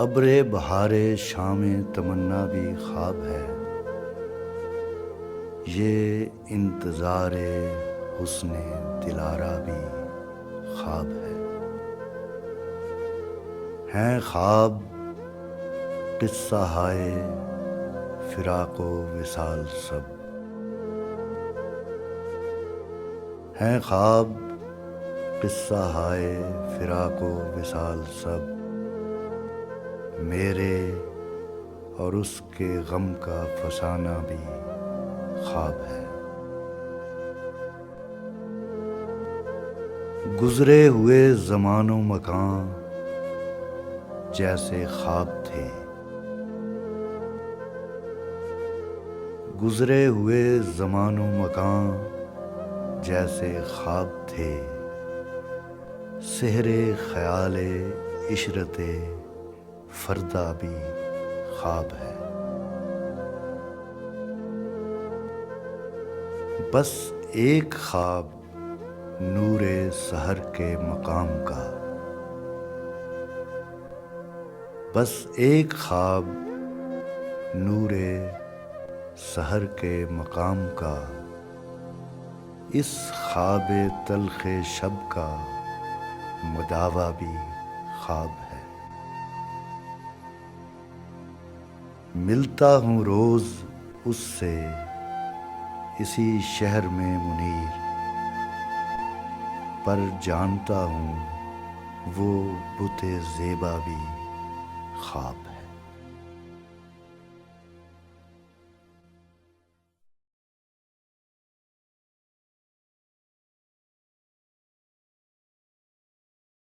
ابر بہار شام تمنا بھی خواب ہے، یہ انتظار حسن دلارا بھی خواب ہے۔ ہیں خواب قصہ ہائے فراق و وصال سب، ہیں خواب قصہ ہائے فراق و وصال سب، میرے اور اس کے غم کا فسانہ بھی خواب ہے۔ گزرے ہوئے زمان و مکان جیسے خواب تھے، گزرے ہوئے زمان و مکان جیسے خواب تھے، سحر خیال عشرت فردا بھی خواب ہے۔ بس ایک خواب نور سحر کے مقام کا، بس ایک خواب نور سحر کے مقام کا، اس خواب تلخ شب کا مداوا بھی خواب ہے۔ ملتا ہوں روز اس سے اسی شہر میں منیر، پر جانتا ہوں وہ بت زیبا بھی خواب ہے۔